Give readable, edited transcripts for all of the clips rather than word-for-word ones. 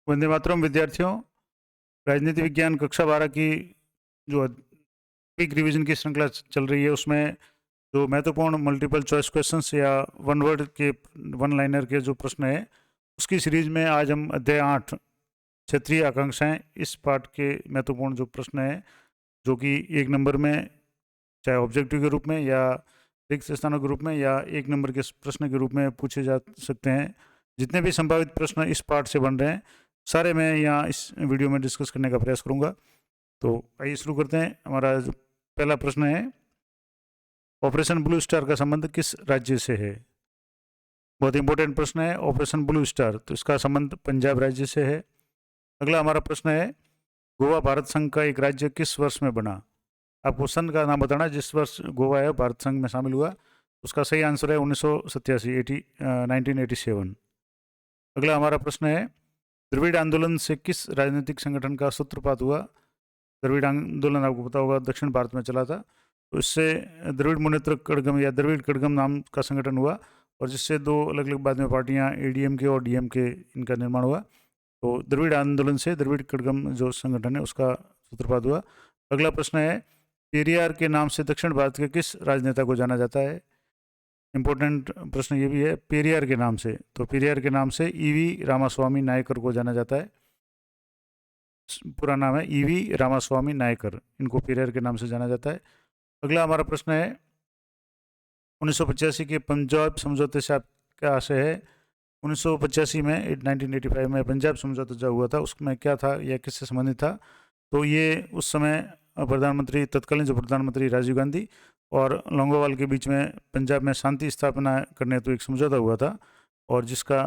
वंदे मातरम विद्यार्थियों। राजनीति विज्ञान कक्षा 12 की जो क्विक रिवीजन की श्रृंखला चल रही है, उसमें जो महत्वपूर्ण मल्टीपल चॉइस क्वेश्चंस या वन वर्ड के वन लाइनर के जो प्रश्न है, उसकी सीरीज में आज हम अध्याय 8 क्षेत्रीय आकांक्षाएं, इस पाठ के महत्वपूर्ण जो प्रश्न है, जो कि एक नंबर में चाहे ऑब्जेक्टिव के रूप में या रिक्त स्थानों के रूप में या एक नंबर के प्रश्न के रूप में पूछे जा सकते हैं। जितने भी संभावित प्रश्न इस पाठ से बन रहे हैं, सारे मैं यहाँ इस वीडियो में डिस्कस करने का प्रयास करूँगा। तो आइए शुरू करते हैं। हमारा जो पहला प्रश्न है, ऑपरेशन ब्लू स्टार का संबंध किस राज्य से है? बहुत इंपॉर्टेंट प्रश्न है। ऑपरेशन ब्लू स्टार, तो इसका संबंध पंजाब राज्य से है। अगला हमारा प्रश्न है, गोवा भारत संघ का एक राज्य किस वर्ष में बना? आपको सन का नाम बताना जिस वर्ष गोवा है भारत संघ में शामिल हुआ। उसका सही आंसर है 1987, 1987। अगला हमारा प्रश्न है, द्रविड़ आंदोलन से किस राजनीतिक संगठन का सूत्रपात हुआ? द्रविड़ आंदोलन आपको पता होगा दक्षिण भारत में चला था, तो इससे द्रविड़ मुनेत्र कड़गम या द्रविड़ कड़गम नाम का संगठन हुआ, और जिससे दो अलग अलग बाद में पार्टियां एडीएमके और डीएमके इनका निर्माण हुआ। तो द्रविड़ आंदोलन से द्रविड़ कड़गम जो संगठन है उसका सूत्रपात हुआ। अगला प्रश्न है, पेरियार के नाम से दक्षिण भारत के किस राजनेता को जाना जाता है? इंपॉर्टेंट प्रश्न ये भी है, पेरियार के नाम से। तो पेरियार के नाम से ईवी रामास्वामी नायकर को जाना जाता है। पूरा नाम है ईवी रामास्वामी नायकर, इनको पेरियार के नाम से जाना जाता है। अगला हमारा प्रश्न है, 1985 के पंजाब समझौते से आप क्या आशय है? 1985 में 1985 में पंजाब समझौता जो हुआ था, उसमें क्या था या किससे संबंधित था? तो ये उस समय प्रधानमंत्री, तत्कालीन जो प्रधानमंत्री राजीव गांधी और लोंगोवाल के बीच में पंजाब में शांति स्थापना करने हेतु एक समझौता हुआ था, और जिसका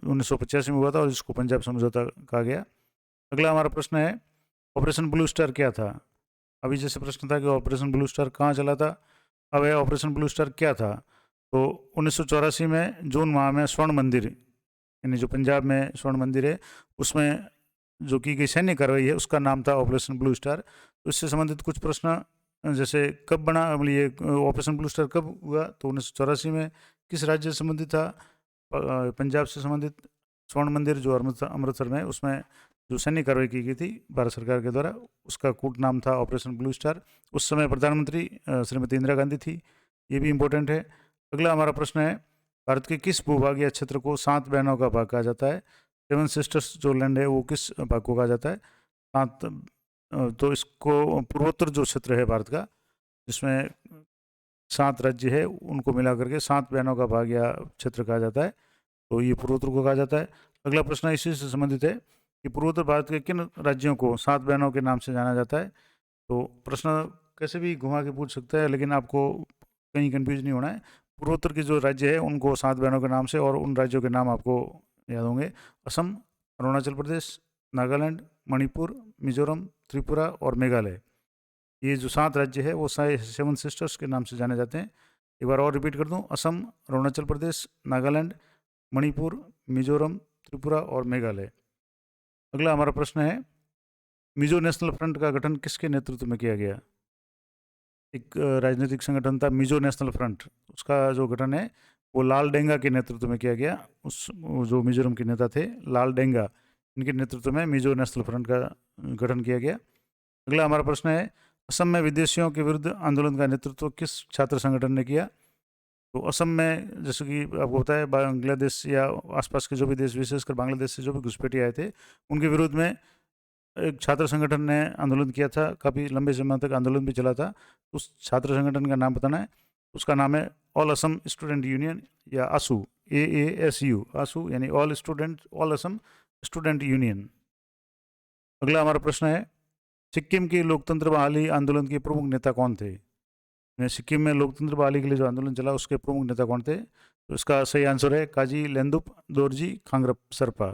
1985 में हुआ था, और जिसको पंजाब समझौता कहा गया। अगला हमारा प्रश्न है, ऑपरेशन ब्लू स्टार क्या था? अभी जैसे प्रश्न था कि ऑपरेशन ब्लू स्टार कहाँ चला था, अब है ऑपरेशन ब्लू स्टार क्या था? तो 1984 में जून माह में स्वर्ण मंदिर, यानी जो पंजाब में स्वर्ण मंदिर है, उसमें जो की गई सैन्य कार्रवाई है, उसका नाम था ऑपरेशन ब्लू स्टार। तो इससे संबंधित कुछ प्रश्न, जैसे कब बना, ये ऑपरेशन ब्लू स्टार कब हुआ? तो 1984 में। किस राज्य से संबंधित था? पंजाब से संबंधित। स्वर्ण मंदिर जो अमृतसर में, उसमें जो सैन्य कार्रवाई की गई थी भारत सरकार के द्वारा, उसका कूट नाम था ऑपरेशन ब्लू स्टार। उस समय प्रधानमंत्री श्रीमती इंदिरा गांधी थी। ये भी इम्पोर्टेंट है। अगला हमारा प्रश्न है, भारत के किस भूभाग या क्षेत्र को 7 बहनों का भाग कहा जाता है? 7 सिस्टर्स जो लैंड है वो किस भाग को कहा जाता है? 7। तो इसको पूर्वोत्तर जो क्षेत्र है भारत का, जिसमें 7 राज्य है, उनको मिला करके 7 बहनों का भाग या क्षेत्र कहा जाता है, तो ये पूर्वोत्तर को कहा जाता है। अगला प्रश्न इसी से संबंधित है कि पूर्वोत्तर भारत के किन राज्यों को 7 बहनों के नाम से जाना जाता है? तो प्रश्न कैसे भी घुमा के पूछ सकता है, लेकिन आपको कहीं कंफ्यूज नहीं होना है। पूर्वोत्तर के जो राज्य है उनको 7 बहनों के नाम से, और उन राज्यों के नाम आपको याद होंगे: असम, अरुणाचल प्रदेश, नागालैंड, मणिपुर, मिजोरम, त्रिपुरा और मेघालय। ये जो 7 राज्य है वो 7 सिस्टर्स के नाम से जाने जाते हैं। एक बार और रिपीट कर दूं: असम, अरुणाचल प्रदेश, नागालैंड, मणिपुर, मिजोरम, त्रिपुरा और मेघालय। अगला हमारा प्रश्न है, मिजो नेशनल फ्रंट का गठन किसके नेतृत्व में किया गया? एक राजनीतिक संगठन था मिजो नेशनल फ्रंट, उसका जो गठन है वो लाल डेंगा के नेतृत्व में किया गया। जो मिजोरम के नेता थे लाल डेंगा, इनके नेतृत्व में मिजो नेशनल फ्रंट का गठन किया गया। अगला हमारा प्रश्न है, असम में विदेशियों के विरुद्ध आंदोलन का नेतृत्व किस छात्र संगठन ने किया? तो असम में, जैसे कि आपको पता है, बांग्लादेश या आसपास के जो भी देश, विशेषकर बांग्लादेश से जो भी घुसपैठिए आए थे, उनके विरोध में एक छात्र संगठन ने आंदोलन किया था। काफ़ी लंबे समय तक आंदोलन भी चला था। उस छात्र संगठन का नाम बताना है। उसका नाम है ऑल असम स्टूडेंट यूनियन, या आसू, AASU, आसू यानी ऑल असम स्टूडेंट यूनियन। अगला हमारा प्रश्न है, सिक्किम की लोकतंत्र बहाली आंदोलन के प्रमुख नेता कौन थे? सिक्किम में लोकतंत्र बहाली के लिए जो आंदोलन चला, उसके प्रमुख नेता कौन थे? तो इसका सही आंसर है काजी लेंदुप दोरजी खांगरप सरपा।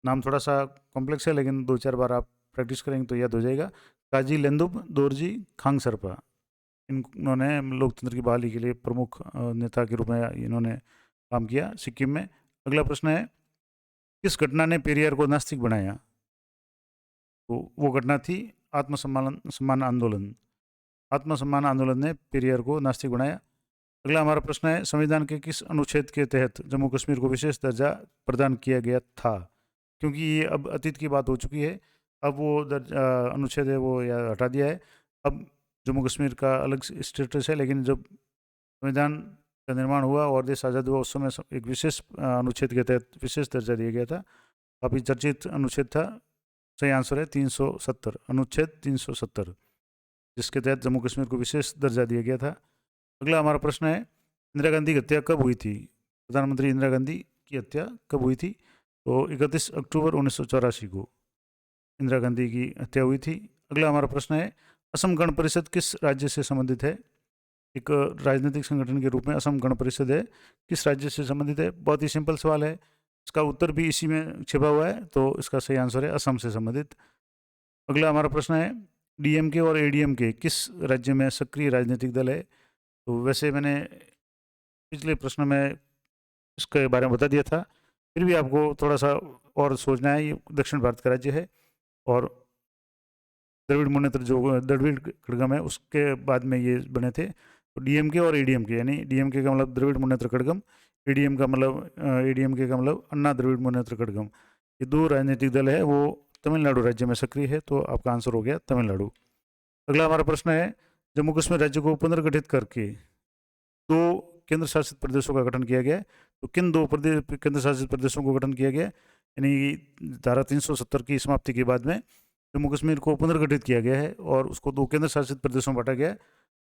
नाम थोड़ा सा कॉम्प्लेक्स है, लेकिन 2-4 बार आप प्रैक्टिस करेंगे तो याद हो जाएगा। काजी लेंदुप दोरजी खांग सरपा, इन्होंने लोकतंत्र की बहाली के लिए प्रमुख नेता के रूप में इन्होंने काम किया सिक्किम में। अगला प्रश्न है, किस घटना ने पेरियार को नास्तिक बनाया? तो वो घटना थी सम्मान आंदोलन। आत्मसम्मान आंदोलन ने पेरियार को नास्तिक बनाया। अगला हमारा प्रश्न है, संविधान के किस अनुच्छेद के तहत जम्मू कश्मीर को विशेष दर्जा प्रदान किया गया था? क्योंकि ये अब अतीत की बात हो चुकी है। अब वो अनुच्छेद है वो या हटा दिया है। अब जम्मू कश्मीर का अलग स्टेटस है, लेकिन जब संविधान का निर्माण हुआ और देश आज़ाद हुआ उस समय एक विशेष अनुच्छेद के तहत विशेष दर्जा दिया गया था। काफ़ी चर्चित अनुच्छेद था। सही आंसर है 370, अनुच्छेद 370, जिसके तहत जम्मू कश्मीर को विशेष दर्जा दिया गया था। अगला हमारा प्रश्न है, इंदिरा गांधी की हत्या कब हुई थी? प्रधानमंत्री इंदिरा गांधी की हत्या कब हुई थी? तो 31 अक्टूबर 1984 को इंदिरा गांधी की हत्या हुई थी। अगला हमारा प्रश्न है, असम गण परिषद किस राज्य से संबंधित है? एक राजनीतिक संगठन के रूप में असम गण परिषद है, किस राज्य से संबंधित है? बहुत ही सिंपल सवाल है, इसका उत्तर भी इसी में छिपा हुआ है, तो इसका सही आंसर है असम से संबंधित। अगला हमारा प्रश्न है, डीएमके और एडीएमके किस राज्य में सक्रिय राजनीतिक दल है? तो वैसे मैंने पिछले प्रश्न में इसके बारे में बता दिया था, फिर भी आपको थोड़ा सा और सोचना है। ये दक्षिण भारत का राज्य है और द्रविड़ कड़गम है उसके बाद में ये बने थे। तो डीएमके और एडीएमके, यानी डीएमके का मतलब द्रविड़ मुन्नेत्र कड़गम, एडीएमके का मतलब अन्ना द्रविड़ मुन्नेत्र कड़गम। ये दो राजनीतिक दल है, वो तमिलनाडु राज्य में सक्रिय है, तो आपका आंसर हो गया तमिलनाडु। अगला हमारा प्रश्न है, जम्मू कश्मीर राज्य को पुनर्गठित करके दो केंद्र शासित प्रदेशों का गठन किया गया है। तो किन दो केंद्र शासित प्रदेशों को गठन किया गया? यानी धारा 370 की समाप्ति के बाद में जम्मू कश्मीर को पुनर्गठित किया गया है और उसको दो केंद्र शासित प्रदेशों में बांटा गया है।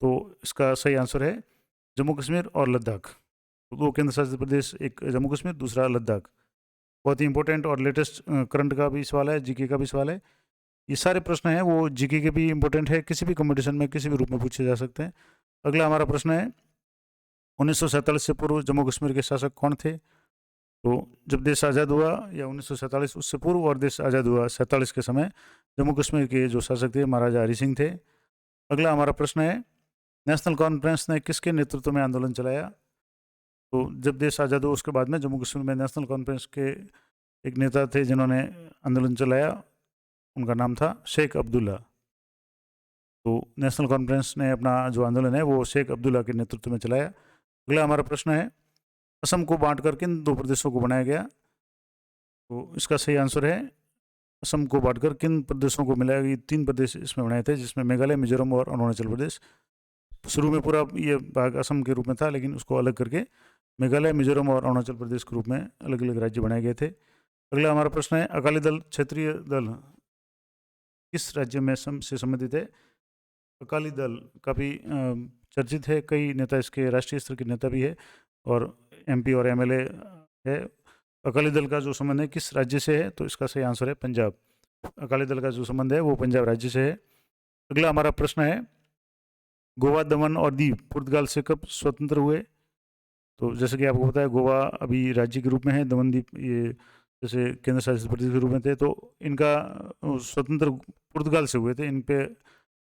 तो इसका सही आंसर है जम्मू कश्मीर और लद्दाख। तो दो केंद्र शासित प्रदेश, एक जम्मू कश्मीर, दूसरा लद्दाख। बहुत ही इंपॉर्टेंट और लेटेस्ट करंट का भी सवाल है, जीके का भी सवाल है। ये सारे प्रश्न हैं वो जीके के भी इंपॉर्टेंट है, किसी भी कंपटीशन में किसी भी रूप में पूछे जा सकते हैं। अगला हमारा प्रश्न है, 1947 से पूर्व जम्मू कश्मीर के शासक कौन थे? तो जब देश आज़ाद हुआ या 1947 उससे पूर्व और देश आज़ाद हुआ 47 के समय जम्मू कश्मीर के जो शासक थे महाराजा हरि सिंह थे। अगला हमारा प्रश्न है, नेशनल कॉन्फ्रेंस ने किसके नेतृत्व में आंदोलन चलाया? तो जब देश आज़ाद हुआ उसके बाद में जम्मू कश्मीर में नेशनल कॉन्फ्रेंस के एक नेता थे जिन्होंने आंदोलन चलाया, उनका नाम था शेख अब्दुल्ला। तो नेशनल कॉन्फ्रेंस ने अपना जो आंदोलन है वो शेख अब्दुल्ला के नेतृत्व में चलाया। अगला हमारा प्रश्न है, असम को बांटकर किन दो प्रदेशों को बनाया गया? तो इसका सही आंसर है, असम को बांटकर किन प्रदेशों को मिलाया गया? 3 प्रदेश इसमें बनाए थे, जिसमें मेघालय, मिजोरम और अरुणाचल प्रदेश। शुरू में पूरा ये भाग असम के रूप में था, लेकिन उसको अलग करके मेघालय, मिजोरम और अरुणाचल प्रदेश के रूप में अलग अलग राज्य बनाए गए थे। अगला हमारा प्रश्न है, अकाली दल क्षेत्रीय दल किस राज्य में से संबंधित है? अकाली दल काफ़ी चर्चित है, कई नेता इसके राष्ट्रीय स्तर के नेता भी है और एमपी और एमएलए है। अकाली दल का जो संबंध है किस राज्य से है? तो इसका सही आंसर है पंजाब। अकाली दल का जो संबंध है वो पंजाब राज्य से है। अगला हमारा प्रश्न है, गोवा, दमन और दीव पुर्तगाल से कब स्वतंत्र हुए? तो जैसे कि आपको पता है गोवा अभी राज्य के रूप में है, दमन दीव ये जैसे केंद्र शासित प्रदेश के रूप में थे। तो इनका स्वतंत्र पुर्तगाल से हुए थे। इन पे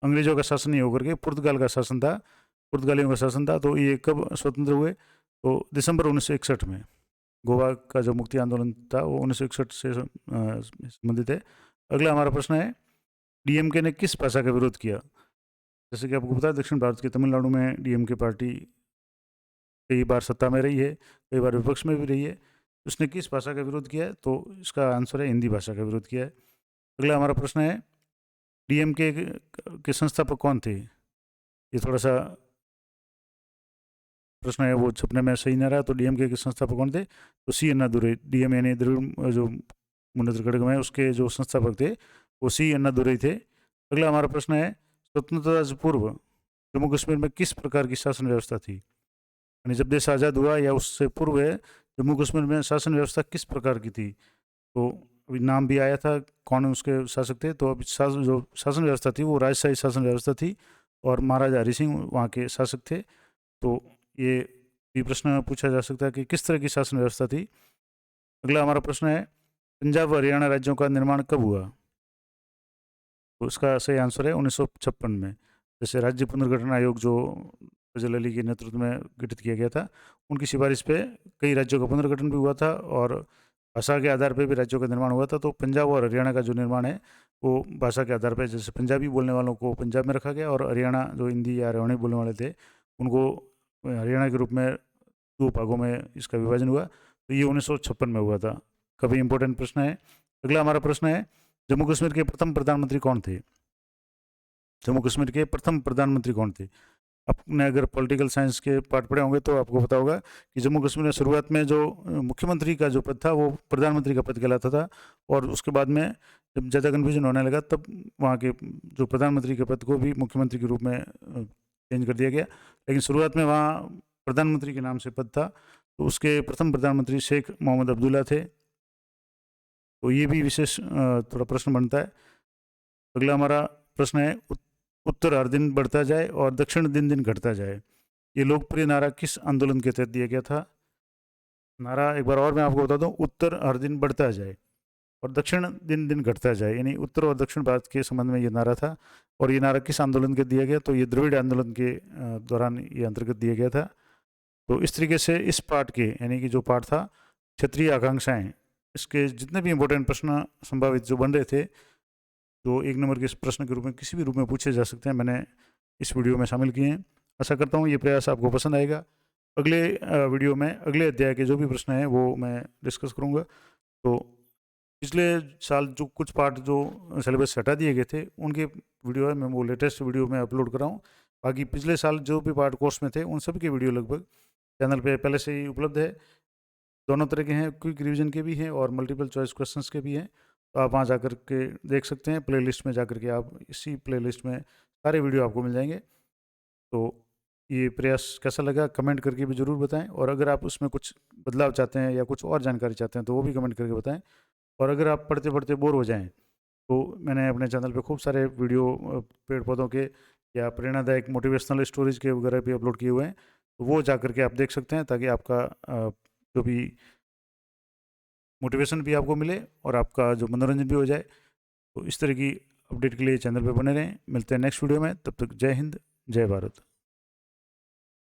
अंग्रेजों का शासन नहीं होकर के पुर्तगाल का शासन था, पुर्तगालियों का शासन था। तो ये कब स्वतंत्र हुए? तो दिसंबर 1961 में। गोवा का जो मुक्ति आंदोलन था वो 1961 से संबंधित है। अगला हमारा प्रश्न है, डीएमके ने किस भाषा का विरोध किया? जैसे कि आपको पता है दक्षिण भारत के तमिलनाडु में डीएमके पार्टी कई बार सत्ता में रही है, कई बार विपक्ष में भी रही है। उसने किस भाषा का विरोध किया है? तो इसका आंसर है हिंदी भाषा का विरोध किया है। अगला हमारा प्रश्न है, डीएमके के संस्थापक कौन थे? ये थोड़ा सा प्रश्न है वो छपने में सही नहीं रहा। तो डीएमके के संस्थापक कौन थे? तो सी अन्नादुरई, डीएम यानी द्रविड़ जो मुन्नेत्र कड़गम है उसके जो संस्थापक थे वो सी अन्नादुरई थे। अगला हमारा प्रश्न है, स्वतंत्रता से पूर्व जम्मू कश्मीर में किस प्रकार की शासन व्यवस्था थी? यानी जब देश आज़ाद हुआ या उससे पूर्व है जम्मू कश्मीर में शासन व्यवस्था किस प्रकार की थी? तो अभी नाम भी आया था कौन उसके शासक थे। तो अभी जो शासन व्यवस्था थी वो राजशाही शासन व्यवस्था थी और महाराजा हरि सिंह वहाँ के शासक थे। तो ये भी प्रश्न पूछा जा सकता है कि किस तरह की शासन व्यवस्था थी। अगला हमारा प्रश्न है, पंजाब व हरियाणा राज्यों का निर्माण कब हुआ? तो इसका सही आंसर है 1956 में। जैसे राज्य पुनर्गठन आयोग जो फजल अली के नेतृत्व में गठित किया गया था, उनकी सिफारिश पे कई राज्यों का पुनर्गठन भी हुआ था और भाषा के आधार पर भी राज्यों का निर्माण हुआ था। तो पंजाब और हरियाणा का जो निर्माण है वो भाषा के आधार पर, जैसे पंजाबी बोलने वालों को पंजाब में रखा गया और हरियाणा जो हिंदी या हरियाणवी बोलने वाले थे उनको हरियाणा के रूप में 2 भागों में इसका विभाजन हुआ। तो ये 1956 में हुआ था। काफ़ी इंपॉर्टेंट प्रश्न है, अगला हमारा प्रश्न है, जम्मू कश्मीर के प्रथम प्रधानमंत्री कौन थे? जम्मू कश्मीर के प्रथम प्रधानमंत्री कौन थे? आपने अगर पॉलिटिकल साइंस के पाठ पढ़े होंगे तो आपको पता होगा कि जम्मू कश्मीर में शुरुआत में जो मुख्यमंत्री का जो पद था वो प्रधानमंत्री का पद कहलाता था, और उसके बाद में जब ज़्यादा कन्फ्यूजन होने लगा तब वहाँ के जो प्रधानमंत्री के पद को भी मुख्यमंत्री के रूप में चेंज कर दिया गया। लेकिन शुरुआत में वहाँ प्रधानमंत्री के नाम से पद था, तो उसके प्रथम प्रधानमंत्री शेख मोहम्मद अब्दुल्ला थे। तो ये भी विशेष थोड़ा प्रश्न बनता है। अगला हमारा प्रश्न है, उत्तर हर दिन बढ़ता जाए और दक्षिण दिन दिन घटता जाए, ये लोकप्रिय नारा किस आंदोलन के तहत दिया गया था? नारा एक बार और मैं आपको बता दूं, उत्तर हर दिन बढ़ता जाए और दक्षिण दिन दिन घटता जाए, यानी उत्तर और दक्षिण भारत के संबंध में ये नारा था। और ये नारा किस आंदोलन के दिया गया? तो ये द्रविड़ आंदोलन के दौरान ये अंतर्गत दिया गया था। तो इस तरीके से इस पार्ट के, यानी कि जो पार्ट था क्षेत्रीय आकांक्षाएं, इसके जितने भी इंपॉर्टेंट प्रश्न संभावित जो बन रहे थे, तो 1 नंबर के इस प्रश्न के रूप में किसी भी रूप में पूछे जा सकते हैं, मैंने इस वीडियो में शामिल किए हैं। आशा करता हूँ ये प्रयास आपको पसंद आएगा। अगले वीडियो में अगले अध्याय के जो भी प्रश्न हैं वो मैं डिस्कस करूँगा। तो पिछले साल जो कुछ पार्ट जो सिलेबस से हटा दिए गए थे उनके वीडियो है, मैं वो लेटेस्ट वीडियो में अपलोड कर रहा हूँ। बाकी पिछले साल जो भी पार्ट कोर्स में थे उन सभी के वीडियो लगभग चैनल पे पहले से ही उपलब्ध है। दोनों तरह के हैं, क्विक रिवीजन के भी हैं और मल्टीपल चॉइस क्वेश्चंस के भी हैं। तो आप वहाँ जाकर के देख सकते हैं, प्लेलिस्ट में जाकर के आप इसी प्लेलिस्ट में सारे वीडियो आपको मिल जाएंगे। तो ये प्रयास कैसा लगा कमेंट करके भी ज़रूर बताएं, और अगर आप उसमें कुछ बदलाव चाहते हैं या कुछ और जानकारी चाहते हैं तो वो भी कमेंट करके बताएं। और अगर आप पढ़ते पढ़ते बोर हो जाएं तो मैंने अपने चैनल पे खूब सारे वीडियो पेड़ पौधों के या प्रेरणादायक मोटिवेशनल स्टोरीज के वगैरह भी अपलोड किए हुए हैं, तो वो जा करके आप देख सकते हैं, ताकि आपका जो भी मोटिवेशन भी आपको मिले और आपका जो मनोरंजन भी हो जाए। तो इस तरह की अपडेट के लिए चैनल पे बने रहें। मिलते हैं नेक्स्ट वीडियो में, तब तक जय हिंद, जय भारत।